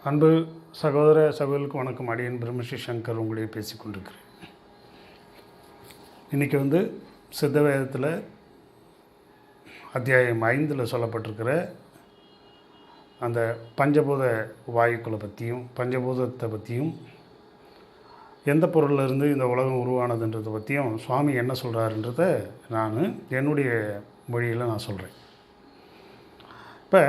அன்பு சகோதர சகோதரிக்கு வணக்கம். அடியன் பிரம்மஸ்ரீ சங்கர் உங்களே பேசி கொண்டிருக்கிறேன். இன்றைக்கி சித்த வேதத்தில் அத்தியாயம் 5 சொல்லப்பட்டிருக்கிற அந்த பஞ்சபூத வாயுக்களை பற்றியும் பஞ்சபூதத்தை பற்றியும் எந்த பொருளிலிருந்து இந்த உலகம் உருவானதுன்றதை பற்றியும் சுவாமி என்ன சொல்கிறாருன்றதை நான் என்னுடைய மொழியில் நான் சொல்கிறேன். இப்போ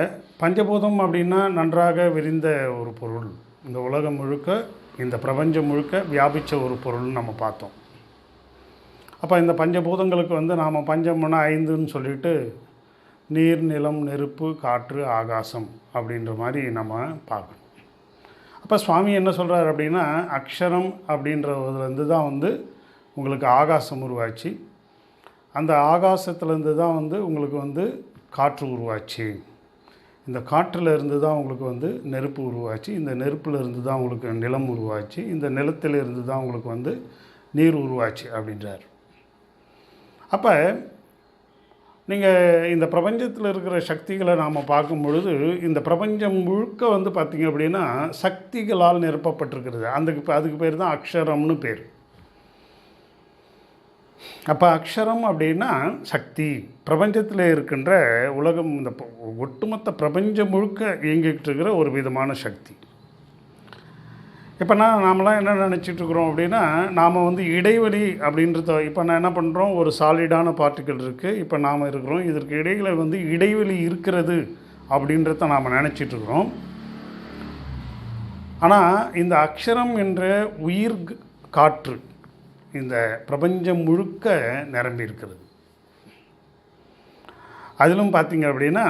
பஞ்சபூதம் அப்படின்னா நன்றாக விரிந்த ஒரு பொருள், இந்த உலகம் முழுக்க இந்த பிரபஞ்சம் முழுக்க வியாபித்த ஒரு பொருள்னு நம்ம பார்த்தோம். அப்போ இந்த பஞ்சபூதங்களுக்கு நாம் பஞ்சம்னா 5ன்னு சொல்லிட்டு நீர், நிலம், நெருப்பு, காற்று, ஆகாசம் அப்படின்ற மாதிரி நம்ம பார்க்கணும். அப்போ சுவாமி என்ன சொல்கிறார் அப்படின்னா, அக்ஷரம் அப்படின்றதுலேருந்து தான் உங்களுக்கு ஆகாசம் உருவாச்சு. அந்த ஆகாசத்துலேருந்து தான் உங்களுக்கு காற்று உருவாச்சு. இந்த காற்றில் இருந்து தான் உங்களுக்கு நெருப்பு உருவாச்சு. இந்த நெருப்பில் இருந்து தான் உங்களுக்கு நிலம் உருவாச்சு. இந்த நிலத்தில் இருந்து தான் உங்களுக்கு நீர் உருவாச்சு அப்படின்றார். அப்போ நீங்கள் இந்த பிரபஞ்சத்தில் இருக்கிற சக்திகளை நாம் பார்க்கும் பொழுது இந்த பிரபஞ்சம் முழுக்க பார்த்திங்க அப்படின்னா சக்திகளால் நிரப்பப்பட்டிருக்கிறது. அதுக்கு பேர் தான் அக்ஷரம்னு பேர். அப்போ அக்ஷரம் அப்படின்னா சக்தி, பிரபஞ்சத்தில் இருக்கின்ற உலகம், இந்த ஒட்டுமொத்த பிரபஞ்சம் முழுக்க இயங்கிக்கிட்டு இருக்கிற ஒரு விதமான சக்தி. இப்போ நாமெல்லாம் என்ன நினச்சிட்ருக்குறோம் அப்படின்னா, நாம் இடைவெளி அப்படின்றத இப்போ நான் என்ன பண்ணுறோம், ஒரு சாலிடான பார்ட்டிக்கல் இருக்குது, இப்போ நாம் இருக்கிறோம், இதற்கு இடையில இடைவெளி இருக்கிறது அப்படின்றத நாம் நினச்சிட்ருக்குறோம். ஆனால் இந்த அக்ஷரம் என்ற உயிர் காற்று இந்த பிரபஞ்சம் முழுக்க நிரம்பி இருக்கிறது. அதிலும் பார்த்திங்க அப்படின்னா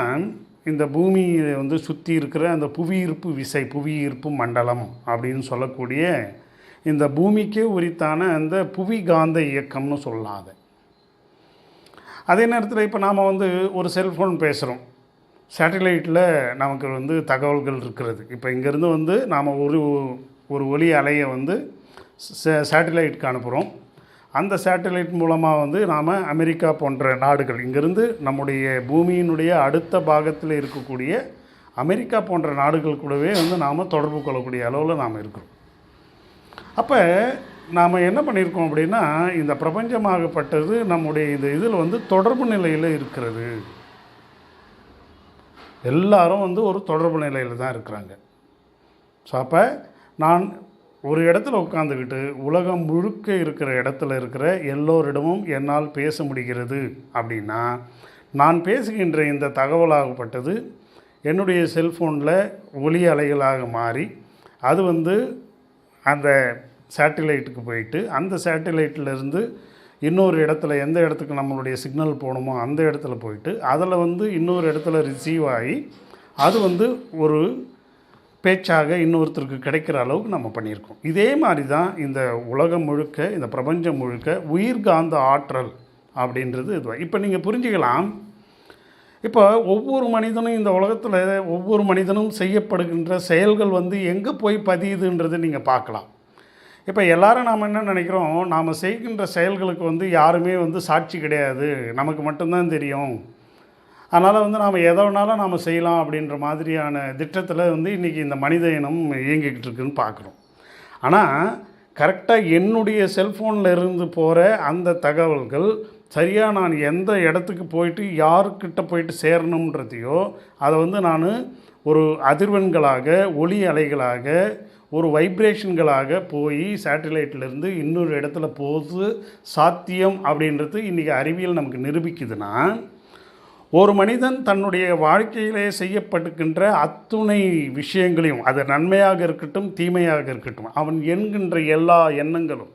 இந்த பூமியை சுற்றி இருக்கிற அந்த புவியீர்ப்பு விசை, புவியீர்ப்பு மண்டலம் அப்படின்னு சொல்லக்கூடிய இந்த பூமிக்கே உரித்தான அந்த புவி காந்த இயக்கம்னு சொல்லலாம். அதை அதே நேரத்தில் இப்போ நாம் ஒரு செல்ஃபோன் பேசுகிறோம், சேட்டலைட்டில் நமக்கு தகவல்கள் இருக்கிறது. இப்போ இங்கேருந்து நாம் ஒரு ஒலி அலையை சேட்டலைட்டுக்கு அனுப்புகிறோம். அந்த சேட்டலைட் மூலமாக நாம் அமெரிக்கா போன்ற நாடுகள், இங்கேருந்து நம்முடைய பூமியினுடைய அடுத்த பாகத்தில் இருக்கக்கூடிய அமெரிக்கா போன்ற நாடுகள் கூடவே நாம் தொடர்பு கொள்ளக்கூடிய அளவில் நாம் இருக்கிறோம். அப்போ நாம் என்ன பண்ணியிருக்கோம் அப்படின்னா, இந்த பிரபஞ்சமாகப்பட்டது நம்முடைய இந்த இதில் தொடர்பு நிலையில் இருக்கிறது. எல்லாரும் ஒரு தொடர்பு நிலையில் தான் இருக்கிறாங்க. ஸோ அப்போ நான் ஒரு இடத்துல உட்காந்துக்கிட்டு உலகம் முழுக்க இருக்கிற இடத்துல இருக்கிற எல்லோரிடமும் என்னால் பேச முடிகிறது அப்படின்னா, நான் பேசுகின்ற இந்த தகவலாகப்பட்டது என்னுடைய செல்ஃபோனில் ஒலி அலைகளாக மாறி அது அந்த சேட்டிலைட்டுக்கு போயிட்டு, அந்த சேட்டிலைட்டிலேருந்து இன்னொரு இடத்துல எந்த இடத்துக்கு நம்மளுடைய சிக்னல் போகணுமோ அந்த இடத்துல போயிட்டு அதில் இன்னொரு இடத்துல ரிசீவ் ஆகி அது ஒரு பேச்சாக இன்னொருத்தருக்கு கிடைக்கிற அளவுக்கு நம்ம பண்ணியிருக்கோம். இதே மாதிரி தான் இந்த உலகம் முழுக்க, இந்த பிரபஞ்சம் முழுக்க உயிர்காந்த ஆற்றல் அப்படின்றது இது. இப்போ நீங்கள் புரிஞ்சுக்கலாம், இப்போ ஒவ்வொரு மனிதனும் இந்த உலகத்தில் ஒவ்வொரு மனிதனும் செய்யப்படுகின்ற செயல்கள் எங்கே போய் பதியுதுன்றது நீங்கள் பார்க்கலாம். இப்போ எல்லோரும் நாம் என்ன நினைக்கிறோம், நாம் செய்கின்ற செயல்களுக்கு யாருமே சாட்சி கிடையாது, நமக்கு மட்டும்தான் தெரியும், அதனால் நாம் எதை வேணாலும் நாம் செய்யலாம் அப்படின்ற மாதிரியான திட்டத்தில் இன்றைக்கி இந்த மனித இனம் இயங்கிக்கிட்டு இருக்குதுன்னு பார்க்குறோம். ஆனால் கரெக்டாக என்னுடைய செல்ஃபோனில் இருந்து போகிற அந்த தகவல்கள் சரியாக நான் எந்த இடத்துக்கு போயிட்டு யாருக்கிட்ட போயிட்டு சேரணுன்றதையோ அதை நான் ஒரு அதிர்வெண்களாக, ஒளி அலைகளாக, ஒரு வைப்ரேஷன்களாக போய் சேட்டலைட்டிலேருந்து இன்னொரு இடத்துல போது சாத்தியம் அப்படின்றது இன்றைக்கி அறிவியல் நமக்கு நிரூபிக்குதுன்னா, ஒரு மனிதன் தன்னுடைய வாழ்க்கையிலே செய்யப்படுகின்ற அத்துணை விஷயங்களையும், அது நன்மையாக இருக்கட்டும் தீமையாக இருக்கட்டும், அவன் என்கின்ற எல்லா எண்ணங்களும்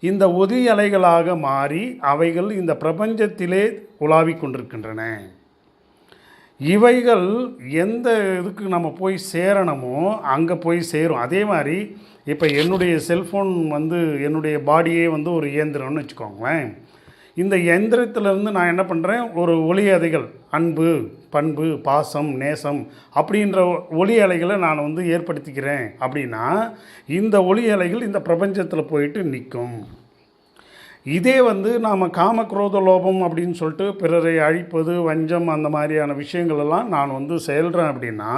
இந்த ஒலி அலைகளாக மாறி அவைகள் இந்த பிரபஞ்சத்திலே உலாவிக் கொண்டிருக்கின்றன. இவைகள் எந்த இதுக்கு நம்ம போய் சேரணுமோ அங்கே போய் சேரும். அதே மாதிரி இப்போ என்னுடைய செல்ஃபோன் என்னுடைய பாடியே ஒரு இயந்திரம்னு வச்சுக்கோங்களேன். இந்த இயந்திரத்திலேருந்து நான் என்ன பண்ணுறேன், ஒரு ஒலி அலைகள், அன்பு, பண்பு, பாசம், நேசம் அப்படின்ற ஒலி அலைகளை நான் ஏற்படுத்திக்கிறேன் அப்படின்னா இந்த ஒலி அலைகள் இந்த பிரபஞ்சத்தில் போயிட்டு நிற்கும். இதே நாம் காம குரோத லோபம் அப்படின்னு சொல்லிட்டு பிறரை அழிப்பது, வஞ்சம், அந்த மாதிரியான விஷயங்களெல்லாம் நான் செயல்றேன் அப்படின்னா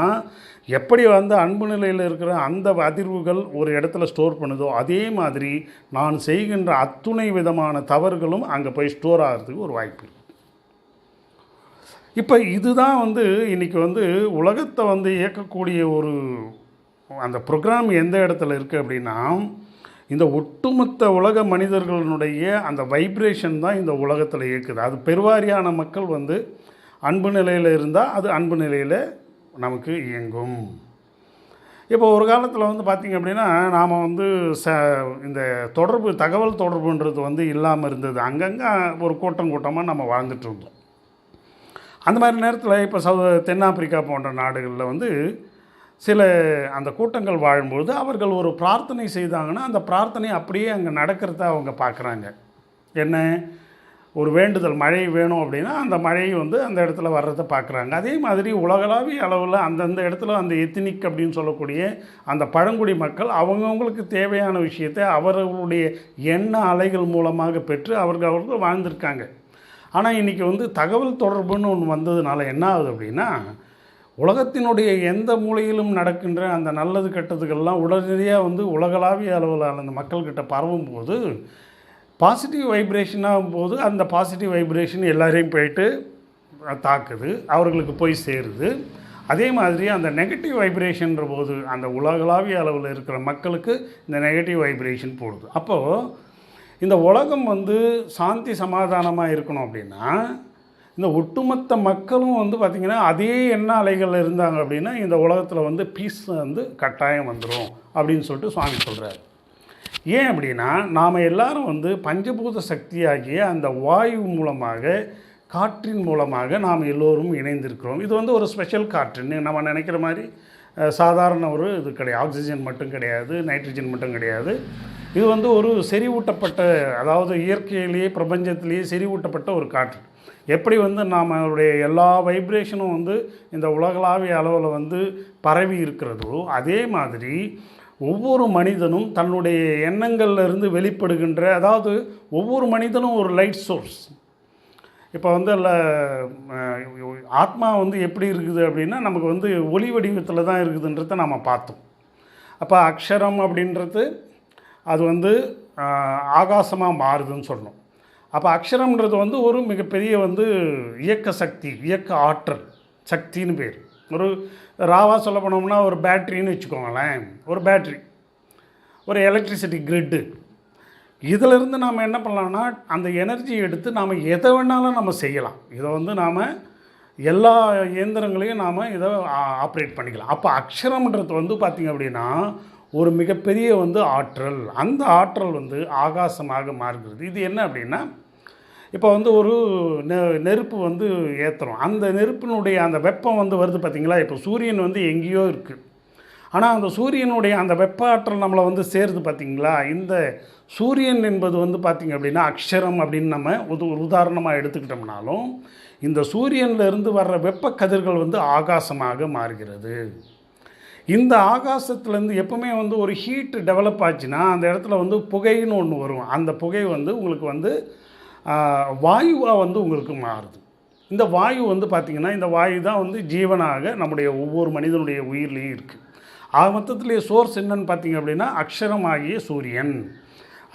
எப்படி வந்து அன்பு நிலையில் இருக்கிற அந்த அதிர்வுகள் ஒரு இடத்துல ஸ்டோர் பண்ணுதோ, அதே மாதிரி நான் செய்கின்ற அத்துணை விதமான தவறுகளும் அங்கே போய் ஸ்டோர் ஆகிறதுக்கு ஒரு வாய்ப்பு இருக்குது. இப்போ இதுதான் வந்து இன்றைக்கி வந்து உலகத்தை வந்து இயக்கக்கூடிய ஒரு அந்த ப்ரோக்ராம் எந்த இடத்துல இருக்குது அப்படின்னா, இந்த ஒட்டுமொத்த உலக மனிதர்களுடைய அந்த வைப்ரேஷன் தான் இந்த உலகத்தில் இயக்குது. அது பெருவாரியான மக்கள் வந்து அன்பு நிலையில் இருந்தால் அது அன்பு நிலையில் நமக்கு இயங்கும். இப்போ ஒரு காலத்தில் வந்து பார்த்திங்க அப்படின்னா, நாம் வந்து இந்த தகவல் தொடர்புன்றது வந்து இல்லாமல் இருந்தது. அங்கங்கே ஒரு கூட்டமாக நம்ம வாழ்ந்துட்டு இருந்தோம். அந்த மாதிரி நேரத்தில் இப்போ தென்னாப்பிரிக்கா போன்ற நாடுகளில் வந்து சில அந்த கூட்டங்கள் வாழும்பொழுது அவர்கள் ஒரு பிரார்த்தனை செய்தாங்கன்னா அந்த பிரார்த்தனை அப்படியே அங்கே நடக்கிறத அவங்க பார்க்குறாங்க. என்ன, ஒரு வேண்டுதல் மழை வேணும் அப்படின்னா அந்த மழை வந்து அந்த இடத்துல வர்றதை பார்க்குறாங்க. அதே மாதிரி உலகளாவிய அளவில் அந்தந்த இடத்துல அந்த எத்தினிக் அப்படின்னு சொல்லக்கூடிய அந்த பழங்குடி மக்கள் அவங்கவுங்களுக்கு தேவையான விஷயத்தை அவர்களுடைய எண்ண அலைகள் மூலமாக பெற்று அவர்கள் வாழ்ந்திருக்காங்க. ஆனால் இன்றைக்கி வந்து தகவல் தொடர்புன்னு ஒன்று வந்ததுனால என்ன ஆகுது அப்படின்னா, உலகத்தினுடைய எந்த மூலையிலும் நடக்கின்ற அந்த நல்லது கெட்டதுகள்லாம் உடனடியாக வந்து உலகளாவிய அளவில் அந்த மக்கள்கிட்ட பரவும் போது பாசிட்டிவ் வைப்ரேஷனாக போது அந்த பாசிட்டிவ் வைப்ரேஷன் எல்லாரையும் போயிட்டு தாக்குது, அவர்களுக்கு போய் சேருது. அதே மாதிரி அந்த நெகட்டிவ் வைப்ரேஷன்ற போது அந்த உலகளாவிய அளவில் இருக்கிற மக்களுக்கு இந்த நெகட்டிவ் வைப்ரேஷன் போடுது. அப்போது இந்த உலகம் வந்து சாந்தி சமாதானமாக இருக்கணும் அப்படின்னா இந்த ஒட்டுமொத்த மக்களும் வந்து பார்த்திங்கன்னா அதே எண்ண அலைகளில் இருந்தாங்க அப்படின்னா இந்த உலகத்தில் வந்து பீஸ் வந்து கட்டாயம் வந்துடும் அப்படின்னு சொல்லிட்டு சுவாமி சொல்கிறார். ஏன் அப்படின்னா, நாம் எல்லாரும் வந்து பஞ்சபூத சக்தியாகிய அந்த வாயு மூலமாக காற்றின் மூலமாக நாம் எல்லோரும் இணைந்திருக்கிறோம். இது வந்து ஒரு ஸ்பெஷல் காற்றுன்னு நம்ம நினைக்கிற மாதிரி சாதாரண ஒரு இது கிடையாது. ஆக்சிஜன் மட்டும் கிடையாது, நைட்ரஜன் மட்டும் கிடையாது. இது வந்து ஒரு செறிவூட்டப்பட்ட, அதாவது இயற்கையிலேயே பிரபஞ்சத்திலேயே செறிவூட்டப்பட்ட ஒரு காற்று. எப்படி வந்து நம்மளுடைய எல்லா வைப்ரேஷனும் வந்து இந்த உலகளாவிய அளவில் வந்து பரவி இருக்கிறதோ அதே மாதிரி ஒவ்வொரு மனிதனும் தன்னுடைய எண்ணங்கள்லேருந்து வெளிப்படுகின்ற, அதாவது ஒவ்வொரு மனிதனும் ஒரு லைட் சோர்ஸ். இப்போ வந்து ஆத்மா வந்து எப்படி இருக்குது அப்படின்னா நமக்கு வந்து ஒளி வடிவத்தில் தான் இருக்குதுன்றதை நம்ம பார்த்தோம். அப்போ அக்ஷரம் அப்படின்றது அது வந்து ஆகாசமாக மாறுதுன்னு சொன்னோம். அப்போ அக்ஷரம்ன்றது வந்து ஒரு மிகப்பெரிய வந்து இயக்க சக்தி, இயக்க ஆற்றல் சக்தின்னு பேர். ஒரு ராவாக சொல்ல போனோம்னா ஒரு பேட்ரின்னு வச்சுக்கோங்களேன். ஒரு பேட்ரி, ஒரு எலக்ட்ரிசிட்டி கிரிட்டு. இதிலிருந்து நாம் என்ன பண்ணலாம்னா அந்த எனர்ஜி எடுத்து நாம் எதை வேணாலும் நம்ம செய்யலாம். இதை வந்து நாம் எல்லா இயந்திரங்களையும் நாம் இதை ஆப்ரேட் பண்ணிக்கலாம். அப்போ அக்ஷரம்ன்றது வந்து பார்த்திங்க அப்படின்னா ஒரு மிகப்பெரிய வந்து ஆற்றல். அந்த ஆற்றல் வந்து ஆகாசமாக மாறுகிறது. இது என்ன அப்படின்னா, இப்போ வந்து ஒரு நெருப்பு வந்து ஏற்றுறோம். அந்த நெருப்பினுடைய அந்த வெப்பம் வந்து வருது பார்த்திங்களா. இப்போ சூரியன் வந்து எங்கேயோ இருக்குது, ஆனால் அந்த சூரியனுடைய அந்த வெப்ப ஆற்றல் நம்மளை வந்து சேருது பார்த்திங்களா. இந்த சூரியன் என்பது வந்து பார்த்திங்க அப்படின்னா அக்ஷரம் அப்படின்னு நம்ம உதாரணமாக எடுத்துக்கிட்டோம்னாலும் இந்த சூரியனிலிருந்து வர்ற வெப்ப கதிர்கள் வந்து ஆகாசமாக மாறுகிறது. இந்த ஆகாசத்துலேருந்து எப்பவுமே வந்து ஒரு ஹீட் டெவலப் ஆச்சுன்னா அந்த இடத்துல வந்து புகைன்னு ஒன்று வரும். அந்த புகை வந்து உங்களுக்கு வந்து வாயுவாக வந்து உங்களுக்கு மாறுது. இந்த வாயு வந்து பார்த்திங்கன்னா இந்த வாயு தான் வந்து ஜீவனாக நம்முடைய ஒவ்வொரு மனிதனுடைய உயிர்லேயும் இருக்குது. ஆக மொத்தத்திலே சோர்ஸ் என்னன்னு பார்த்திங்க அப்படின்னா அக்ஷரமாகிய சூரியன்.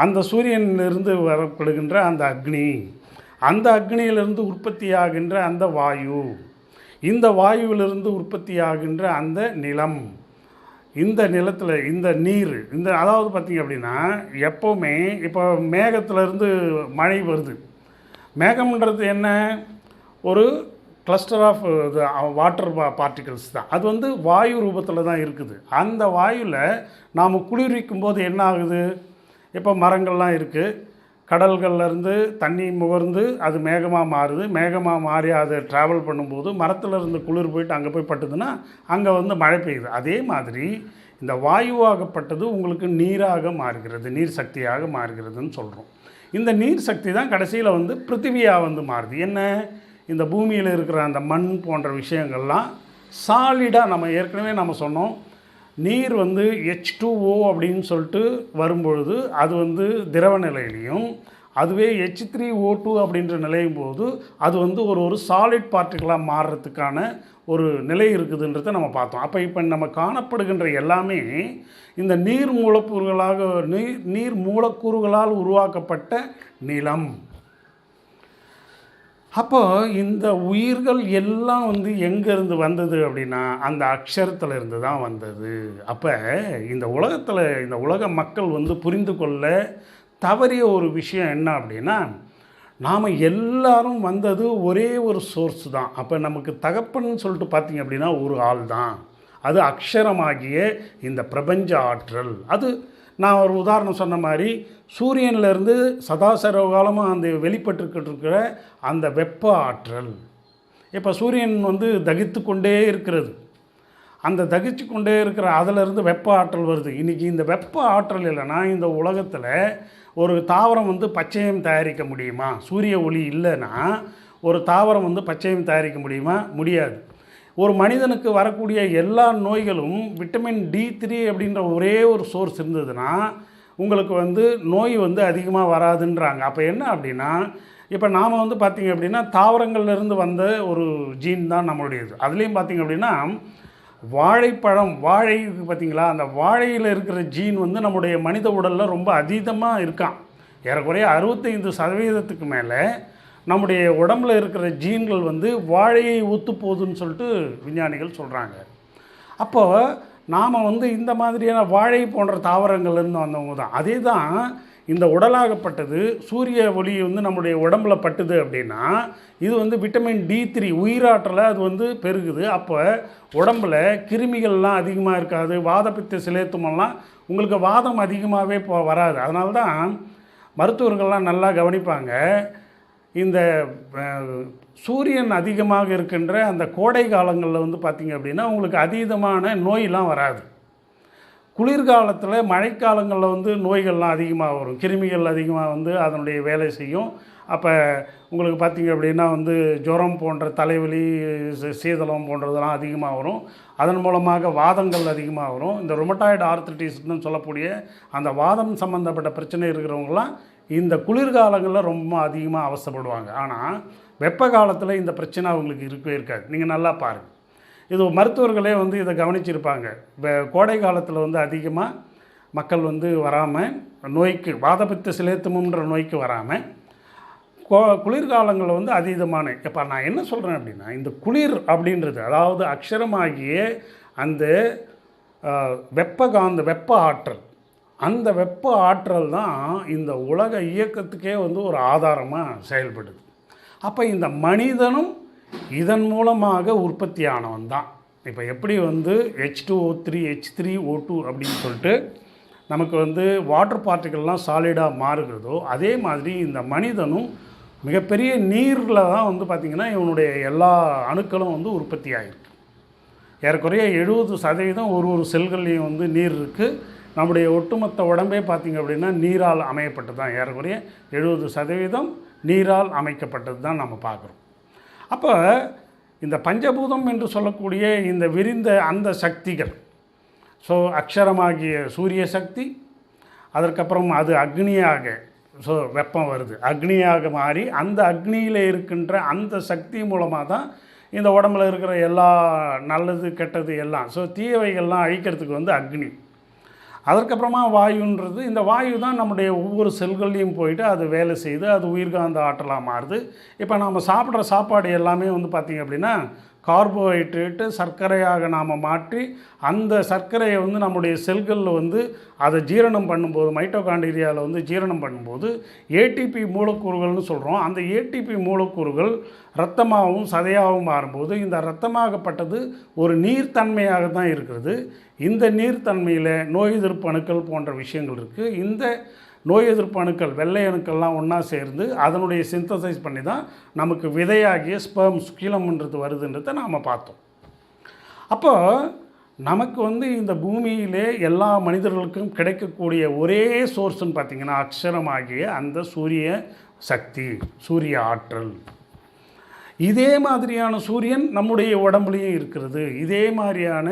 அந்த சூரியனிலிருந்து வரப்படுகின்ற அந்த அக்னி, அந்த அக்னியிலிருந்து உற்பத்தியாகின்ற அந்த வாயு, இந்த வாயுவிலிருந்து உற்பத்தியாகின்ற அந்த நிலம், இந்த நிலத்தில் இந்த நீர், இந்த அதாவது பார்த்திங்க அப்படின்னா எப்போவுமே இப்போ மேகத்திலேருந்து மழை வருது. மேகம்ன்றது என்ன, ஒரு கிளஸ்டர் ஆஃப் வாட்டர் பார்ட்டிகல்ஸ் தான். அது வந்து வாயு ரூபத்தில் தான் இருக்குது. அந்த வாயுவில் நாம் குளிர்விக்கும் போது என்ன ஆகுது, இப்போ மரங்கள்லாம் இருக்குது, கடல்கள்லேருந்து தண்ணி முகர்ந்து அது மேகமாக மாறுது. மேகமாக மாறி அதை ட்ராவல் பண்ணும்போது மரத்துலேருந்து குளிர் போயிட்டு அங்கே போய் பட்டுதுன்னா அங்கே வந்து மழை பெய்யுது. அதே மாதிரி இந்த வாயுவாகப்பட்டது உங்களுக்கு நீராக மாறுகிறது, நீர் சக்தியாக மாறுகிறதுன்னு சொல்கிறோம். இந்த நீர் சக்தி தான் கடைசியில் வந்து பிருத்திவியாக வந்து மாறுது. என்ன, இந்த பூமியில் இருக்கிற அந்த மண் போன்ற விஷயங்கள்லாம் சாலிடாக, நம்ம ஏற்கனவே நம்ம சொன்னோம், நீர் வந்து H2O அப்படின்னு சொல்லிட்டு வரும்பொழுது அது வந்து திரவ நிலையிலையும், அதுவே H3O2 அப்படின்ற நிலையும் போது அது வந்து ஒரு சாலிட் பார்ட்டிகலாக மாறுறதுக்கான ஒரு நிலை இருக்குதுன்றதை நம்ம பார்த்தோம். அப்போ இப்போ நம்ம காணப்படுகின்ற எல்லாமே இந்த நீர் மூலக்கூறுகளால் உருவாக்கப்பட்ட நிலம். அப்போ இந்த உயிர்கள் எல்லாம் வந்து எங்கேருந்து வந்தது அப்படின்னா அந்த அக்ஷரத்தில் இருந்து தான் வந்தது. அப்போ இந்த உலகத்தில் இந்த உலக மக்கள் வந்து புரிந்து கொள்ள தவறிய ஒரு விஷயம் என்ன அப்படின்னா, நாம் எல்லாரும் வந்தது ஒரே ஒரு சோர்ஸ் தான். அப்போ நமக்கு தகப்பன்னு சொல்லிட்டு பார்த்திங்க அப்படின்னா ஒரு ஆள் தான். அது அக்ஷரமாகிய இந்த பிரபஞ்ச ஆற்றல். அது நான் ஒரு உதாரணம் சொன்ன மாதிரி சூரியன்லேருந்து சதாசர்வகாலமாக அந்த வெளிப்பட்டுக்கிட்டு இருக்கிற அந்த வெப்ப ஆற்றல். இப்போ சூரியன் வந்து தகித்து கொண்டே இருக்கிறது. அந்த தகிச்சு கொண்டே இருக்கிற அதிலிருந்து வெப்ப ஆற்றல் வருது. இன்றைக்கி இந்த வெப்ப ஆற்றல் இல்லைன்னா இந்த உலகத்தில் ஒரு தாவரம் வந்து பச்சையம் தயாரிக்க முடியுமா? சூரிய ஒளி இல்லைன்னா ஒரு தாவரம் வந்து பச்சையம் தயாரிக்க முடியுமா? முடியாது. ஒரு மனிதனுக்கு வரக்கூடிய எல்லா நோய்களும் விட்டமின் D3 அப்படின்ற ஒரே ஒரு சோர்ஸ் இருந்ததுன்னா உங்களுக்கு வந்து நோய் வந்து அதிகமாக வராதுன்றாங்க. அப்போ என்ன அப்படின்னா, இப்போ நாம் வந்து பார்த்திங்க அப்படின்னா தாவரங்கள்லேருந்து வந்த ஒரு ஜீன் தான் நம்மளுடையது. அதுலேயும் பார்த்திங்க அப்படின்னா வாழைப்பழம், வாழை பார்த்திங்களா, அந்த வாழையில் இருக்கிற ஜீன் வந்து நம்முடைய மனித உடலில் ரொம்ப அதீதமாக இருக்கான். ஏறக்குறைய 65% மேலே நம்முடைய உடம்பில் இருக்கிற ஜீன்கள் வந்து வாழையை ஒத்து போகுதுன்னு சொல்லிட்டு விஞ்ஞானிகள் சொல்கிறாங்க. அப்போது நாம் வந்து இந்த மாதிரியான வாழை போன்ற தாவரங்கள்லேருந்து வந்தவங்க தான். அதே தான் இந்த உடலாகப்பட்டது. சூரிய ஒளி வந்து நம்முடைய உடம்புல பட்டுது அப்படின்னா இது வந்து விட்டமின் D3 உயிராற்றலை அது வந்து பெருகுது. அப்போ உடம்பில் கிருமிகள்லாம் அதிகமாக இருக்காது. வாதப்பித்த சிலேத்துமெல்லாம் உங்களுக்கு வாதம் அதிகமாகவே வராது. அதனால தான் மருத்துவர்கள்லாம் நல்லா கவனிப்பாங்க. இந்த சூரியன் அதிகமாக இருக்கின்ற அந்த கோடை காலங்களில் வந்து பார்த்திங்க அப்படின்னா உங்களுக்கு அதீதமான நோயெலாம் வராது. குளிர்காலத்தில் மழைக்காலங்களில் வந்து நோய்கள்லாம் அதிகமாக வரும். கிருமிகள் அதிகமாக வந்து அதனுடைய வேலை செய்யும். அப்போ உங்களுக்கு பார்த்திங்க அப்படின்னா வந்து ஜுரம் போன்ற தலைவலி, சீதளம் போன்றதெல்லாம் அதிகமாக வரும். அதன் மூலமாக வாதங்கள் அதிகமாக வரும். இந்த ருமட்டாய்டு ஆர்த்ரைட்டிஸ்னு சொல்லக்கூடிய அந்த வாதம் சம்மந்தப்பட்ட பிரச்சனை இருக்கிறவங்களாம் இந்த குளிர்காலங்களில் ரொம்ப அதிகமாக அவசப்படுவாங்க. ஆனால் வெப்ப காலத்தில் இந்த பிரச்சனை அவங்களுக்கு இருக்கவே இருக்காது. நீங்கள் நல்லா பாருங்கள். இது மருத்துவர்களே வந்து இதை கவனிச்சிருப்பாங்க. கோடை காலத்தில் வந்து அதிகமாக மக்கள் வந்து வராமல் நோய்க்கு வாதப்பித்த சிலேத்துமுன்ற நோய்க்கு வராமல் குளிர்காலங்களில் வந்து அதீதமான. இப்போ நான் என்ன சொல்கிறேன் அப்படின்னா இந்த குளிர் அப்படின்றது அதாவது அக்ஷரமாகிய அந்த வெப்ப ஆற்றல், அந்த வெப்ப ஆற்றல் தான் இந்த உலக இயக்கத்துக்கே வந்து ஒரு ஆதாரமாக செயல்படுது. அப்போ இந்த மனிதனும் இதன் மூலமாக உற்பத்தியானவன் தான். இப்போ எப்படி வந்து H2O3 H3O2 அப்படின்னு சொல்லிட்டு நமக்கு வந்து வாட்டர் பார்ட்டிகள்லாம் சாலிடாக மாறுகிறதோ அதே மாதிரி இந்த மனிதனும் மிகப்பெரிய நீரில் தான் வந்து பார்த்திங்கன்னா இவனுடைய எல்லா அணுக்களும் வந்து உற்பத்தி ஆகிருக்கு. ஏறக்குறைய 70% ஒரு செல்கள்லேயும் வந்து நீர் இருக்குது. நம்முடைய ஒட்டுமொத்த உடம்பே பார்த்திங்க அப்படின்னா நீரால் அமையப்பட்டது தான். ஏறக்குறைய 70% நீரால் அமைக்கப்பட்டது தான் நம்ம பார்க்குறோம். அப்போ இந்த பஞ்சபூதம் என்று சொல்லக்கூடிய இந்த விரிந்த அந்த சக்திகள், ஸோ அக்ஷரமாகிய சூரிய சக்தி, அதற்கப்புறம் அது அக்னியாக, ஸோ வெப்பம் வருது, அக்னியாக மாறி அந்த அக்னியில் இருக்கின்ற அந்த சக்தி மூலமாக தான் இந்த உடம்பில் இருக்கிற எல்லா நல்லது கெட்டது எல்லாம், ஸோ தீயவைகள்லாம் அழிக்கிறதுக்கு வந்து அக்னி. அதற்கப்புறமா வாயுன்றது, இந்த வாயு தான் நம்முடைய ஒவ்வொரு செல்கள்லையும் போயிட்டு அது வேலை செய்து அது உயிர்காந்த ஆற்றலாக மாறுது. இப்போ நாம் சாப்பிட்ற சாப்பாடு எல்லாமே வந்து பார்த்திங்க அப்படின்னா கார்போஹைட்ரேட்டு சர்க்கரையாக நாம் மாற்றி அந்த சர்க்கரையை வந்து நம்முடைய செல்களில் வந்து அதை ஜீரணம் பண்ணும்போது மைட்டோகாண்ட்ரியாவில் வந்து ஜீரணம் பண்ணும்போது ஏடிபி மூலக்கூறுகள்னு சொல்கிறோம். அந்த ஏடிபி மூலக்கூறுகள் இரத்தமாகவும் சதையாகவும் மாறும்போது இந்த இரத்தமாகப்பட்டது ஒரு நீர்த்தன்மையாக தான் இருக்கிறது. இந்த நீர்த்தன்மையில் நோய் எதிர்ப்பு அணுக்கள் போன்ற விஷயங்கள் இருக்குது. இந்த நோய் எதிர்ப்பு அணுக்கள் வெள்ளை அணுக்கள்லாம் ஒன்றா சேர்ந்து அதனுடைய சிந்தசைஸ் பண்ணி தான் நமக்கு விதையாகிய ஸ்பெர்ம் சுக்கிலம்ன்றது வருதுன்றதை நாம் பார்த்தோம். அப்போ நமக்கு வந்து இந்த பூமியிலே எல்லா மனிதர்களுக்கும் கிடைக்கக்கூடிய ஒரே சோர்ஸ்ன்னு பார்த்திங்கன்னா அக்ஷரமாகிய அந்த சூரிய சக்தி, சூரிய ஆற்றல். இதே மாதிரியான சூரியன் நம்முடைய உடம்புலையும் இருக்கிறது. இதே மாதிரியான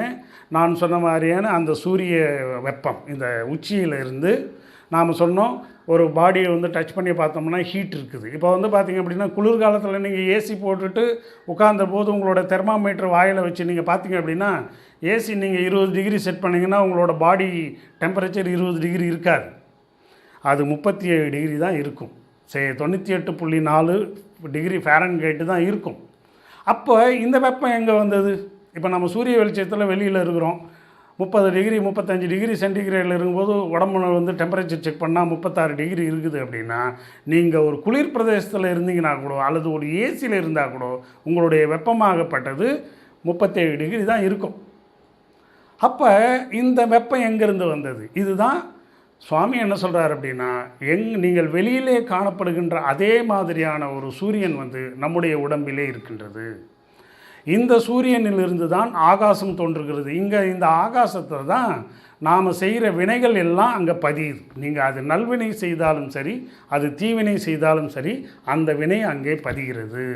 நான் சொன்ன மாதிரியான அந்த சூரிய வெப்பம் இந்த உச்சியிலிருந்து நாம் சொன்னோம் ஒரு பாடியை வந்து டச் பண்ணி பார்த்தோம்னா ஹீட் இருக்குது. இப்போ வந்து பார்த்திங்க அப்படின்னா குளிர்காலத்தில் நீங்கள் ஏசி போட்டுட்டு உட்கார்ந்த போது உங்களோட தெர்மாமீட்டர் வாயில் வச்சு நீங்கள் பார்த்தீங்க அப்படின்னா ஏசி நீங்கள் 20 டிகிரி செட் பண்ணிங்கன்னா உங்களோட பாடி டெம்பரேச்சர் 20 டிகிரி இருக்காது. அது 37 டிகிரி தான் இருக்கும். 98.4 டிகிரி ஃபாரன்ஹீட் தான் இருக்கும். அப்போ இந்த வெப்பம் எங்கே வந்தது? இப்போ நம்ம சூரிய வெளிச்சத்தில் வெளியில் இருக்கிறோம். 30 டிகிரி 35 டிகிரி சென்டிகிரேடில் இருக்கும்போது உடம்புல வந்து டெம்பரேச்சர் செக் பண்ணால் 36 டிகிரி இருக்குது அப்படின்னா, நீங்கள் ஒரு குளிர் பிரதேசத்தில் இருந்தீங்கன்னா கூட அல்லது ஒரு ஏசியில் இருந்தால் கூட உங்களுடைய வெப்பமாகப்பட்டது 37 டிகிரி தான் இருக்கும். அப்போ இந்த வெப்பம் எங்கேருந்து வந்தது? இதுதான் சுவாமி என்ன சொல்கிறார் அப்படின்னா, நீங்கள் வெளியிலே காணப்படுகின்ற அதே மாதிரியான ஒரு சூரியன் வந்து நம்முடைய உடம்பிலே இருக்கின்றது. இந்த சூரியனிலிருந்து தான் ஆகாசம் தோன்றுகிறது. இங்கே இந்த ஆகாசத்தை தான் நாம் செய்கிற வினைகள் எல்லாம் அங்கே பதியுது. நீங்கள் அது நல்வினை செய்தாலும் சரி, அது தீவினை செய்தாலும் சரி, அந்த வினை அங்கே பதிகிறது.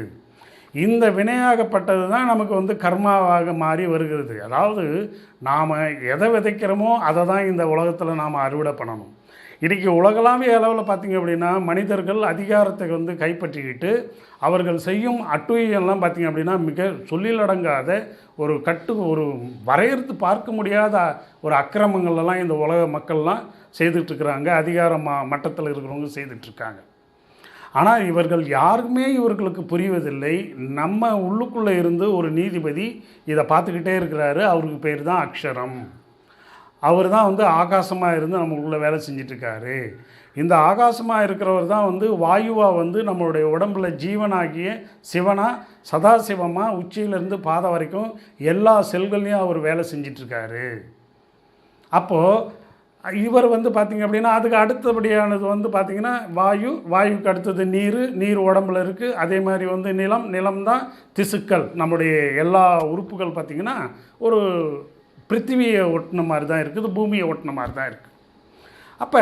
இந்த வினையாகப்பட்டது தான் நமக்கு வந்து கர்மாவாக மாறி வருகிறது. அதாவது நாம் எதை விதைக்கிறோமோ அதை தான் இந்த உலகத்தில் நாம் அறுவடை பண்ணணும். இன்றைக்கி உலகளாவிய அளவில் பார்த்திங்க அப்படின்னா மனிதர்கள் அதிகாரத்தை வந்து கைப்பற்றிக்கிட்டு அவர்கள் செய்யும் அட்டுழியெல்லாம் பார்த்திங்க அப்படின்னா மிக சொல்லிலடங்காத ஒரு வரையறுத்து பார்க்க முடியாத ஒரு அக்கிரமங்கள்லாம் இந்த உலக மக்கள்லாம் செய்துட்ருக்குறாங்க. அதிகார மட்டத்தில் இருக்கிறவங்க செய்துட்ருக்காங்க. ஆனால் இவர்கள் யாருக்குமே இவர்களுக்கு புரிவதில்லை. நம்ம உள்ளுக்குள்ளே இருந்து ஒரு நீதிபதி இதை பார்த்துக்கிட்டே இருக்கிறாரு. அவருக்கு பேர் தான் அக்ஷரம். அவர் தான் வந்து ஆகாசமாக இருந்து நமக்குள்ளே வேலை செஞ்சிட்ருக்காரு. இந்த ஆகாசமாக இருக்கிறவர் தான் வந்து வாயுவாக வந்து நம்மளுடைய உடம்பில் ஜீவனாகிய சிவனாக சதாசிவமாக உச்சியிலேருந்து பாதம் வரைக்கும் எல்லா செல்கள்லையும் அவர் வேலை செஞ்சிட்ருக்காரு. அப்போது இவர் வந்து பார்த்திங்க அப்படின்னா அதுக்கு அடுத்தபடியானது வந்து பார்த்திங்கன்னா வாயுக்கு அடுத்தது நீர் உடம்பில் இருக்குது. அதே மாதிரி வந்து நிலம் தான் திசுக்கள். நம்முடைய எல்லா உறுப்புகள் பார்த்திங்கன்னா ஒரு பிருத்திவியை ஒட்டின மாதிரி தான் இருக்குது, பூமியை ஒட்டின மாதிரி தான் இருக்குது. அப்போ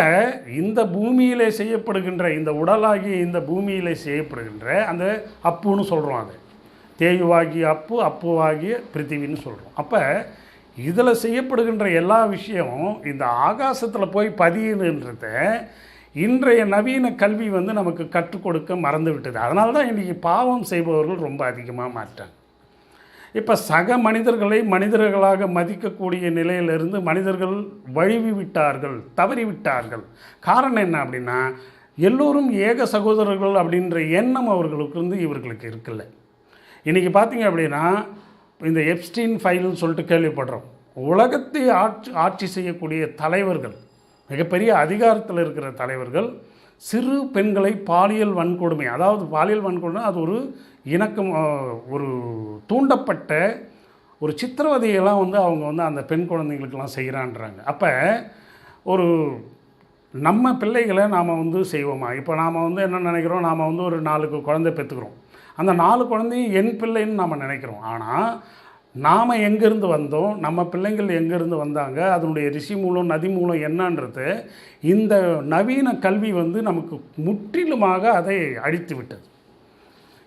இந்த பூமியிலே செய்யப்படுகின்ற இந்த உடலாகி இந்த பூமியிலே செய்யப்படுகின்ற அந்த அப்புன்னு சொல்கிறோம். அது தேயுவாகிய அப்புவாகிய பிருத்திவின்னு சொல்கிறோம். அப்போ இதில் செய்யப்படுகின்ற எல்லா விஷயமும் இந்த ஆகாசத்தில் போய் பதியுதுன்றத இன்றைய நவீன கல்வி வந்து நமக்கு கற்றுக் கொடுக்க மறந்து விட்டது. அதனால தான் இன்றைக்கி பாவம் செய்பவர்கள் ரொம்ப அதிகமாக மாட்டாங்க. இப்போ சக மனிதர்களை மனிதர்களாக மதிக்கக்கூடிய நிலையிலிருந்து மனிதர்கள் வழுவி விட்டார்கள், தவறிவிட்டார்கள். காரணம் என்ன அப்படின்னா எல்லோரும் ஏக சகோதரர்கள் அப்படின்ற எண்ணம் அவர்களுக்கு வந்து இவர்களுக்கு இருக்குல்ல. இன்றைக்கி பார்த்திங்க அப்படின்னா இந்த எப்ஸ்டீன் ஃபைல்னு சொல்லிட்டு கேள்விப்படுறோம். உலகத்தை ஆட்சி செய்யக்கூடிய தலைவர்கள், மிகப்பெரிய அதிகாரத்தில் இருக்கிற தலைவர்கள் சிறு பெண்களை பாலியல் வன்கொடுமை, அதாவது பாலியல் வன்கொடுமை அது ஒரு இணக்கம், ஒரு தூண்டப்பட்ட ஒரு சித்திரவதையெல்லாம் வந்து அவங்க வந்து அந்த பெண் குழந்தைங்களுக்கெல்லாம் செய்கிறான்றாங்க. அப்போ ஒரு நம்ம பிள்ளைகளை நாம் வந்து செய்வோமா? இப்போ நாம் வந்து என்ன நினைக்கிறோம், நாம் வந்து ஒரு 4 குழந்தை பெற்றுக்கிறோம். அந்த 4 குழந்தையும் என் பிள்ளைன்னு நாம் நினைக்கிறோம். ஆனால் நாம் எங்கேருந்து வந்தோம், நம்ம பிள்ளைங்கள் எங்கேருந்து வந்தாங்க, அதனுடைய ரிஷி மூலம் நதி மூலம் என்னன்றது இந்த நவீன கல்வி வந்து நமக்கு முற்றிலுமாக அதை அழித்து விட்டது.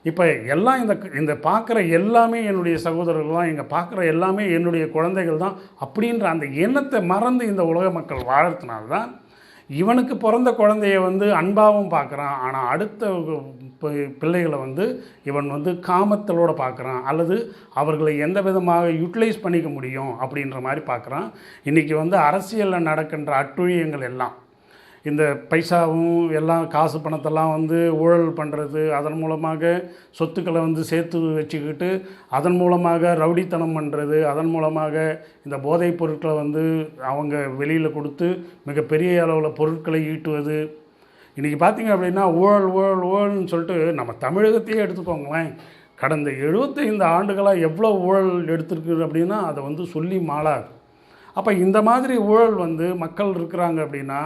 இப்போ எல்லாம் இந்த பார்க்குற எல்லாமே என்னுடைய சகோதரர்கள் தான், இங்கே பார்க்குற எல்லாமே என்னுடைய குழந்தைகள் தான் அப்படின்ற அந்த எண்ணத்தை மறந்து இந்த உலக மக்கள் வாழறதுனால்தான் இவனுக்கு பிறந்த குழந்தைய வந்து அன்பாகவும் பார்க்குறான். ஆனால் அடுத்த பிள்ளைகளை வந்து இவன் வந்து காமத்தலோடு பார்க்குறான், அல்லது அவர்களை எந்த விதமாக யூட்டிலைஸ் பண்ணிக்க முடியும் அப்படின்ற மாதிரி பார்க்குறான். இன்றைக்கி வந்து அரசியலில் நடக்கின்ற அட்டுழியங்கள் எல்லாம் இந்த பைசாவும் எல்லாம் காசு பணத்தெல்லாம் வந்து ஊழல் பண்ணுறது, அதன் மூலமாக சொத்துக்களை வந்து சேர்த்து வச்சுக்கிட்டு அதன் மூலமாக ரவுடித்தனம் பண்ணுறது, அதன் மூலமாக இந்த போதைப் பொருட்களை வந்து அவங்க வெளியில் கொடுத்து மிகப்பெரிய அளவில் பொருட்களை ஈட்டுவது. இன்றைக்கி பார்த்திங்க அப்படின்னா ஊழல்னு சொல்லிட்டு நம்ம தமிழகத்தையே எடுத்துக்கோங்களேன். கடந்த 75 ஆண்டுகளாக எவ்வளோ ஊழல் எடுத்துருக்கு அப்படின்னா அதை வந்து சொல்லி மாளாது. அப்போ இந்த மாதிரி ஊழல் வந்து மக்கள் இருக்கிறாங்க அப்படின்னா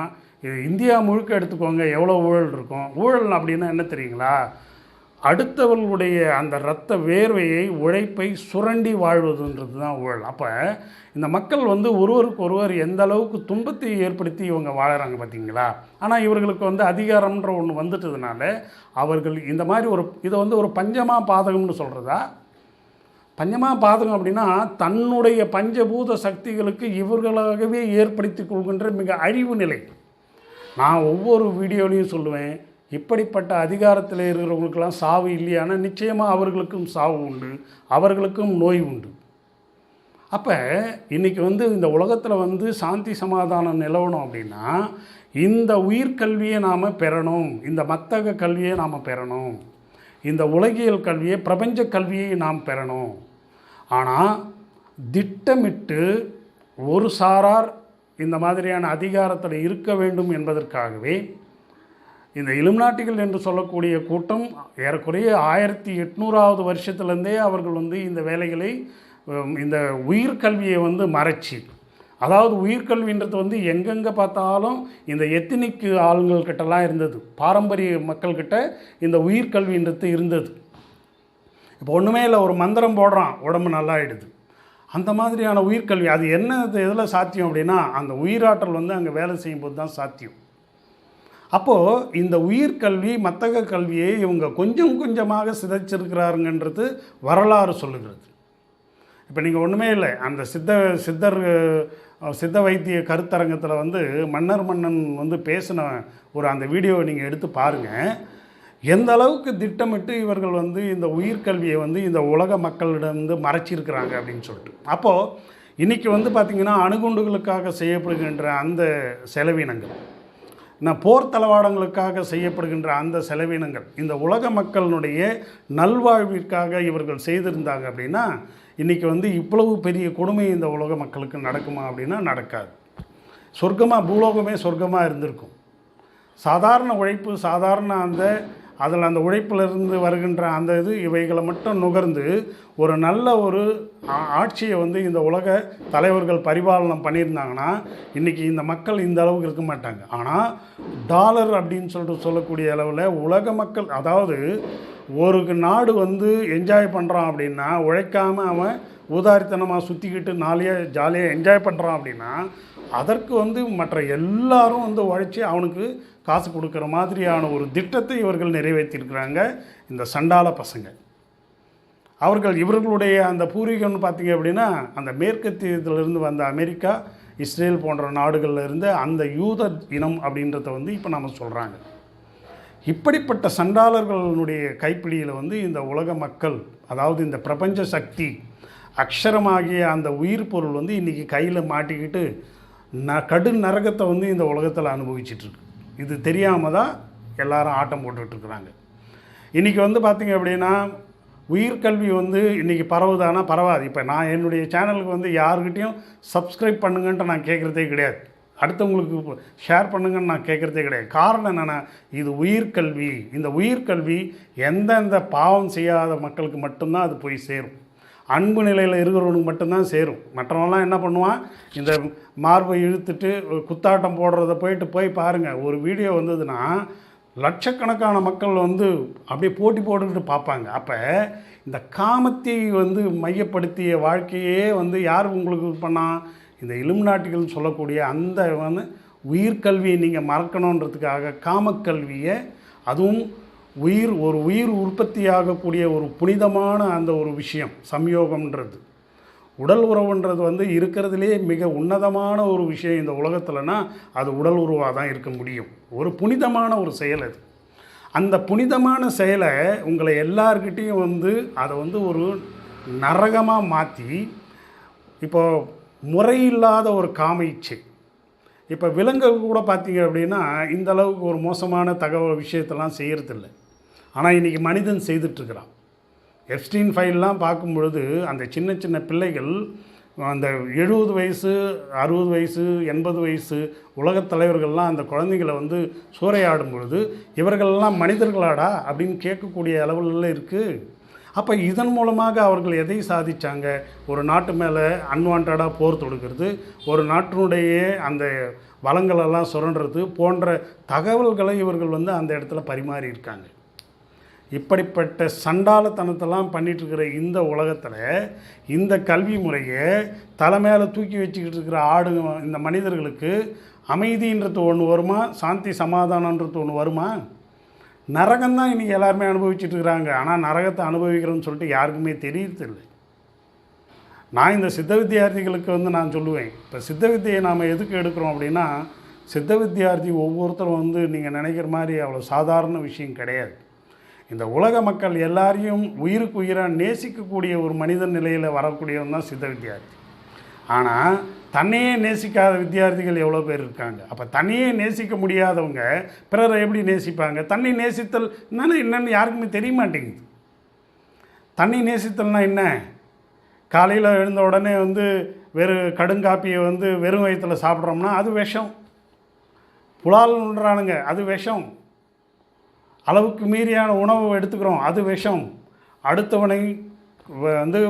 இந்தியா முழுக்க எடுத்துக்கோங்க, எவ்வளோ ஊழல் இருக்கும். ஊழல் அப்படின்னா என்ன தெரியுங்களா? அடுத்தவர்களுடைய அந்த இரத்த வேர்வையை உழைப்பை சுரண்டி வாழ்வதுன்றது தான் ஊழல். அப்போ இந்த மக்கள் வந்து ஒருவருக்கு ஒருவர் எந்த அளவுக்கு துன்பத்தை ஏற்படுத்தி இவங்க வாழறாங்க பார்த்தீங்களா? ஆனால் இவர்களுக்கு வந்து அதிகாரம்ன்ற ஒன்று வந்துட்டதுனால அவர்கள் இந்த மாதிரி இதை வந்து ஒரு பஞ்சமா பாதகம்னு சொல்கிறதா? பஞ்சமா பாதகம் அப்படின்னா தன்னுடைய பஞ்சபூத சக்திகளுக்கு இவர்களாகவே ஏற்படுத்தி கொள்கின்ற மிக அழிவு நிலை. நான் ஒவ்வொரு வீடியோலையும் சொல்லுவேன், இப்படிப்பட்ட அதிகாரத்தில் இருக்கிறவங்களுக்கெல்லாம் சாவு இல்லையானா நிச்சயமாக அவர்களுக்கும் சாவு உண்டு, அவர்களுக்கும் நோய் உண்டு. அப்போ இன்றைக்கி இந்த உலகத்தில் சாந்தி சமாதானம் நிலவணும் அப்படின்னா இந்த உயிர்கல்வியை நாம் பெறணும், இந்த மத்தக கல்வியை நாம் பெறணும், இந்த உலகியல் கல்வியை பிரபஞ்ச கல்வியை நாம் பெறணும். ஆனால் திட்டமிட்டு ஒரு சாரார் இந்த மாதிரியான அதிகாரத்தில் இருக்க வேண்டும் என்பதற்காகவே இந்த இலுமினாட்டிகள் என்று சொல்லக்கூடிய கூட்டம் ஏறக்குறைய 1800ஆவது வருஷத்துலேருந்தே அவர்கள் இந்த வேலைகளை இந்த உயிர்கல்வியை மறைச்சி, அதாவது உயிர்கல்வின்றது எங்கெங்கே பார்த்தாலும் இந்த எத்தினிக்கு ஆளுங்கள்கிட்டலாம் இருந்தது, பாரம்பரிய மக்கள்கிட்ட இந்த உயிர்கல்வின்றது இருந்தது. இப்போ ஒன்றுமே இல்லை, ஒரு மந்திரம் போடுறான் உடம்பு நல்லாயிடுது. அந்த மாதிரியான உயிர்கல்வி அது என்ன எதில் சாத்தியம் அப்படின்னா அந்த உயிராற்றல் அங்கே வேலை செய்யும்போது தான் சாத்தியம். அப்போது இந்த உயிர்கல்வி மத்தக கல்வியை இவங்க கொஞ்சம் கொஞ்சமாக சிதைச்சிருக்கிறாருங்கன்றது வரலாறு சொல்லுகிறது. இப்போ நீங்கள் ஒன்றுமே இல்லை, அந்த சித்த வைத்திய கருத்தரங்கத்தில் மன்னர் மன்னன் பேசின அந்த வீடியோவை நீங்கள் எடுத்து பாருங்கள். எந்த அளவுக்கு திட்டமிட்டு இவர்கள் இந்த உயிர்கல்வியை இந்த உலக மக்களிடம் மறைச்சிருக்கிறாங்க அப்படின்னு சொல்லிட்டு. அப்போது இன்றைக்கி பார்த்திங்கன்னா அணுகுண்டுகளுக்காக செய்யப்படுகின்ற அந்த செலவினங்கள், போர் தளவாடங்களுக்காக செய்யப்படுகின்ற அந்த செலவினங்கள் இந்த உலக மக்களினுடைய நல்வாழ்விற்காக இவர்கள் செய்திருந்தாங்க அப்படின்னா இன்றைக்கி இவ்வளவு பெரிய கொடுமை இந்த உலக மக்களுக்கு நடக்குமா அப்படின்னா நடக்காது. சொர்க்கமாக, பூலோகமே சொர்க்கமாக இருந்திருக்கும். சாதாரண உழைப்பு, சாதாரண அதில் அந்த உழைப்பிலிருந்து வருகின்ற அந்த இவைகளை மட்டும் நுகர்ந்து ஒரு நல்ல ஒரு ஆட்சியை இந்த உலக தலைவர்கள் பரிபாலனம் பண்ணியிருந்தாங்கன்னா இன்றைக்கி இந்த மக்கள் இந்த அளவுக்கு இருக்க மாட்டாங்க. ஆனால் டாலர் அப்படின்னு சொல்லக்கூடிய அளவில் உலக மக்கள், அதாவது ஒரு நாடு என்ஜாய் பண்ணுறான் அப்படின்னா, உழைக்காமல் அவன் ஊதாரித்தனமாக சுற்றிக்கிட்டு ஜாலியாக என்ஜாய் பண்ணுறான் அப்படின்னா அதற்கு மற்ற எல்லாரும் உழைச்சி அவனுக்கு காசு கொடுக்குற மாதிரியான ஒரு திட்டத்தை இவர்கள் நிறைவேற்றியிருக்கிறாங்க இந்த சண்டால பசங்க. இவர்களுடைய அந்த பூர்வீகம்னு பார்த்திங்க அப்படின்னா அந்த மேற்கத்தியத்திலிருந்து வந்த அமெரிக்கா, இஸ்ரேல் போன்ற நாடுகளில் இருந்து அந்த யூத இனம் அப்படின்றத இப்போ நம்ம சொல்கிறாங்க. இப்படிப்பட்ட சண்டாளர்களுடைய கைப்பிடியில் இந்த உலக மக்கள், அதாவது இந்த பிரபஞ்ச சக்தி அக்ஷரமாகிய அந்த உயிர் பொருள் இன்றைக்கி கையில் மாட்டிக்கிட்டு கடு நரகத்தை இந்த உலகத்தில் அனுபவிச்சிட்ருக்கு. இது தெரியாமல் தான் எல்லாரும் ஆட்டம் போட்டுட்ருக்குறாங்க. இன்றைக்கி பார்த்திங்க அப்படின்னா உயிர்கல்வி இன்றைக்கி பரவுதானா? பரவாது. இப்போ நான் என்னுடைய சேனலுக்கு யாருக்கிட்டையும் சப்ஸ்கிரைப் பண்ணுங்கன்ட்டு நான் கேட்குறதே கிடையாது, அடுத்தவங்களுக்கு ஷேர் பண்ணுங்கன்னு நான் கேட்குறதே கிடையாது. காரணம் என்னென்னா இது உயிர்கல்வி. இந்த உயிர்கல்வி எந்தெந்த பாவம் செய்யாத மக்களுக்கு மட்டும்தான் அது போய் சேரும், அன்பு நிலையில் இருக்கிறவனுக்கு மட்டும்தான் சேரும். மற்றவங்களாம் என்ன பண்ணுவான், இந்த மார்பை இழுத்துட்டு குத்தாட்டம் போடுறத போய் பாருங்கள். ஒரு வீடியோ வந்ததுன்னா லட்சக்கணக்கான மக்கள் அப்படியே போட்டி போட்டுக்கிட்டு பார்ப்பாங்க. அப்போ இந்த காமத்தை மையப்படுத்திய வாழ்க்கையே யார் உங்களுக்கு பண்ணால், இந்த இலுமினாட்டிகள் சொல்லக்கூடிய அந்த உயிர்கல்வியை நீங்கள் மறக்கணுன்றதுக்காக காமக்கல்வியை, அதுவும் ஒரு உயிர் உற்பத்தியாகக்கூடிய ஒரு புனிதமான அந்த ஒரு விஷயம் சம்யோகம்ன்றது, உடல் உறவுன்றது இருக்கிறதுலே மிக உன்னதமான ஒரு விஷயம் இந்த உலகத்தில்னா அது உடல் உறவாக தான் இருக்க முடியும். ஒரு புனிதமான ஒரு செயல் அது. அந்த புனிதமான செயலை உங்களை எல்லார்கிட்டேயும் அதை ஒரு நரகமாக மாற்றி, இப்போது முறையில்லாத ஒரு காம இச்சை. இப்போ விலங்குகள் கூட பார்த்திங்க அப்படின்னா இந்த அளவுக்கு ஒரு மோசமான தகவல் விஷயத்தெல்லாம் செய்கிறதில்ல. ஆனால் இன்றைக்கி மனிதன் செய்துட்ருக்கிறான். எப்ஸ்டீன் ஃபைல்லாம் பார்க்கும் பொழுது அந்த சின்ன சின்ன பிள்ளைகள் அந்த 70 வயசு 60 வயசு 80 வயசு உலகத் தலைவர்கள்லாம் அந்த குழந்தைங்களை சூறையாடும் பொழுது இவர்களெல்லாம் மனிதர்களாடா அப்படின்னு கேட்கக்கூடிய அளவில் இருக்குது. அப்போ இதன் மூலமாக அவர்கள் எதை சாதித்தாங்க? ஒரு நாட்டு மேலே அன்வான்டாக போர் தொடுக்கிறது, ஒரு நாட்டினுடைய அந்த வளங்களெல்லாம் சுரண்டுறது போன்ற தகவல்களை இவர்கள் அந்த இடத்துல பரிமாறி இருக்காங்க. இப்படிப்பட்ட சண்டாலத்தனத்தெல்லாம் பண்ணிகிட்ருக்கிற இந்த உலகத்தில் இந்த கல்வி முறையை தலைமையில் தூக்கி வச்சுக்கிட்டு இருக்கிற இந்த மனிதர்களுக்கு அமைதின்றது ஒன்று வருமா? சாந்தி சமாதானன்றது ஒன்று வருமா? நரகம்தான் இன்றைக்கி எல்லாருமே அனுபவிச்சுட்ருக்குறாங்க. ஆனால் நரகத்தை அனுபவிக்கிறோன்னு சொல்லிட்டு யாருக்குமே தெரியறதில்லை. நான் இந்த சித்த வித்தியார்த்திகளுக்கு நான் சொல்லுவேன், இப்போ சித்த வித்தியை நாம் எதுக்கு எடுக்கிறோம் அப்படின்னா சித்த வித்தியார்த்தி ஒவ்வொருத்தரும் வந்து நீங்கள் நினைக்கிற மாதிரி அவ்வளோ சாதாரண விஷயம் கிடையாது. இந்த உலக மக்கள் எல்லாரையும் உயிருக்கு உயிராக நேசிக்கக்கூடிய ஒரு மனிதன் நிலையில் வரக்கூடியவன் தான் சித்த வித்தியார்த்தி. ஆனால் தன்னையே நேசிக்காத வித்தியார்த்திகள் எவ்வளோ பேர் இருக்காங்க. அப்போ தன்னையே நேசிக்க முடியாதவங்க பிறரை எப்படி நேசிப்பாங்க? தன்னை நேசித்தல் என்னென்னு யாருக்குமே தெரிய மாட்டேங்குது. தன்னை நேசித்தல்னா என்ன? காலையில் எழுந்த உடனே வந்து கடுங்காப்பியை வந்து வெறும் வயிற்றில் சாப்பிட்றோம்னா அது விஷம். புலால்ன்றானுங்க, அது விஷம். அளவுக்கு மீறியான உணவு எடுத்துக்கிறோம், அது விஷம். அடுத்தவனை வந்து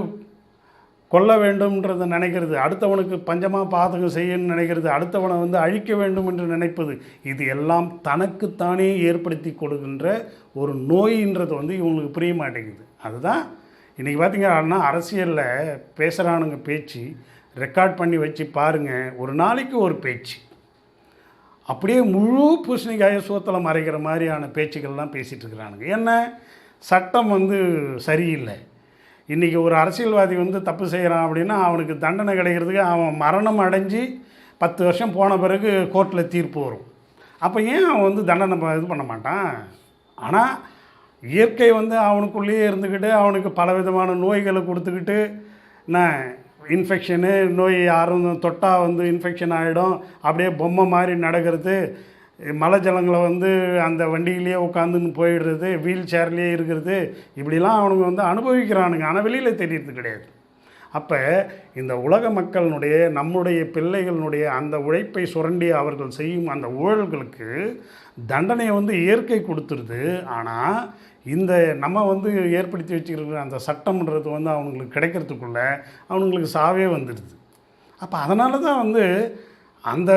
கொல்ல வேண்டும்ன்றதை நினைக்கிறது, அடுத்தவனுக்கு பஞ்சமாக பாதகம் செய்யணும்னு நினைக்கிறது, அடுத்தவனை வந்து அழிக்க வேண்டும் என்று நினைப்பது, இது எல்லாம் தனக்குத்தானே ஏற்படுத்தி கொடுக்கின்ற ஒரு நோயின்றது வந்து இவங்களுக்கு புரிய மாட்டேங்குது. அதுதான் இன்றைக்கி பார்த்திங்கன்னா அரசியலில் பேசுகிறானுங்க பேச்சு ரெக்கார்ட் பண்ணி வச்சு பாருங்கள். ஒரு நாளைக்கு ஒரு பேச்சு அப்படியே முழு பூசணிக்காயை சோத்தில் மறைக்கிற மாதிரியான பேச்சுக்கள்லாம் பேசிகிட்டு இருக்கிறானுங்க. என்ன சட்டம் வந்து சரியில்லை. இன்றைக்கி ஒரு அரசியல்வாதி வந்து தப்பு செய்கிறான் அப்படின்னா அவனுக்கு தண்டனை கிடைக்கிறதுக்கு அவன் மரணம் அடைஞ்சு 10 வருஷம் போன பிறகு கோர்ட்டில் தீர்ப்பு வரும். அப்போ ஏன் அவன் வந்து தண்டனை இது பண்ண மாட்டான்? ஆனால் இயற்கை வந்து அவனுக்குள்ளேயே இருந்துக்கிட்டு அவனுக்கு பலவிதமான நோய்களை கொடுத்துக்கிட்டு இன்ஃபெக்ஷனு நோய் யாரும் தொட்டால் வந்து இன்ஃபெக்ஷன் ஆகிடும், அப்படியே பொம்மை மாதிரி நடக்கிறது, மலை ஜலங்களை வந்து அந்த வண்டியிலேயே உட்காந்துன்னு போயிடுறது, வீல் சேர்லேயே இருக்கிறது, இப்படிலாம் அவனுங்க வந்து அனுபவிக்கிறானுங்க. ஆனால் வெளியில் தெரியறது கிடையாது. அப்போ இந்த உலக மக்களினுடைய நம்முடைய பிள்ளைகளினுடைய அந்த உழைப்பை சுரண்டி அவர்கள் செய்யும் அந்த ஊழல்களுக்கு தண்டனையை வந்து இயற்கை கொடுத்துருது. ஆனால் இந்த நம்ம வந்து ஏற்படுத்தி வச்சுருக்கிற அந்த சட்டம்ன்றது வந்து அவங்களுக்கு கிடைக்கிறதுக்குள்ளே அவங்களுக்கு சாவே வந்துடுது. அப்போ அதனால தான் வந்து அந்த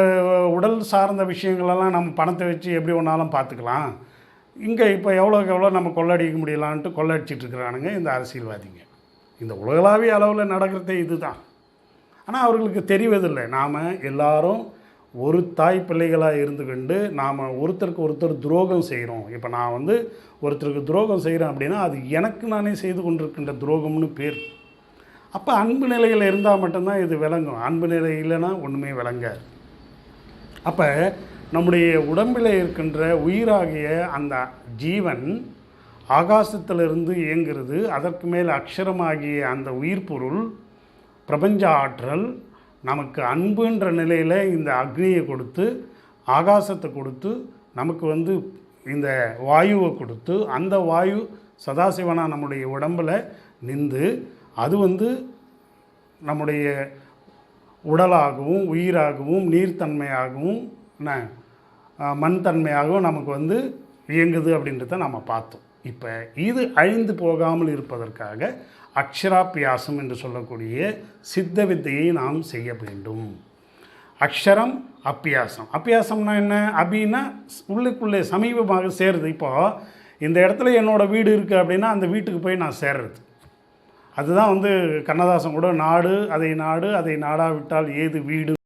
உடல் சார்ந்த விஷயங்களெல்லாம் நம்ம பணத்தை வச்சு எப்படி ஒன்றாலும் பார்த்துக்கலாம், இங்கே இப்போ எவ்வளோக்கு எவ்வளோ நம்ம கொள்ளடிக்க முடியலான்ட்டு கொள்ளடிச்சிட்ருக்கிறானுங்க இந்த அரசியல்வாதிங்க. இந்த உலகளாவிய அளவில் நடக்கிறதே இது தான். ஆனால் அவர்களுக்கு தெரிவதில்லை. நாம் எல்லாரும் ஒரு தாய் பிள்ளைகளாக இருந்துக்கொண்டு நாம் ஒருத்தருக்கு ஒருத்தர் துரோகம் செய்கிறோம். இப்போ நான் வந்து ஒருத்தருக்கு துரோகம் செய்கிறேன் அப்படின்னா அது எனக்கு நானே செய்து கொண்டிருக்கின்ற துரோகம்னு பேர். அப்போ அன்பு நிலையில் இருந்தால் மட்டும்தான் இது விளங்கும். அன்பு நிலை இல்லைன்னா ஒன்றுமே விளங்காது. அப்போ நம்முடைய உடம்பில் இருக்கின்ற உயிராகிய அந்த ஜீவன் ஆகாசத்திலிருந்து இயங்கிறது. அதற்கு மேல் அக்ஷரமாகிய அந்த உயிர் பொருள் பிரபஞ்ச ஆற்றல் நமக்கு அன்புன்ற நிலையில் இந்த அக்னியை கொடுத்து ஆகாசத்தை கொடுத்து நமக்கு வந்து இந்த வாயுவை கொடுத்து அந்த வாயு சதாசிவனாக நம்முடைய உடம்பில் நின்று அது வந்து நம்முடைய உடலாகவும் உயிராகவும் நீர்த்தன்மையாகவும் மண் தன்மையாகவும் நமக்கு வந்து இயங்குது அப்படின்றத நம்ம பார்த்தோம். இப்போ இது அழிந்து போகாமல் இருப்பதற்காக அக்ஷராபியாசம் என்று சொல்லக்கூடிய சித்த வித்தையை நாம் செய்ய வேண்டும். அக்ஷரம் அப்பியாசம். அப்பியாசம்னா என்ன? அப்படின்னா உள்ளுக்குள்ளே சமீபமாக சேருது. இப்போது இந்த இடத்துல என்னோடய வீடு இருக்குது அப்படின்னா அந்த வீட்டுக்கு போய் நான் சேர்றது. அதுதான் வந்து கண்ணதாசன் கூட நாடு அதை நாடாவிட்டால் ஏது வீடு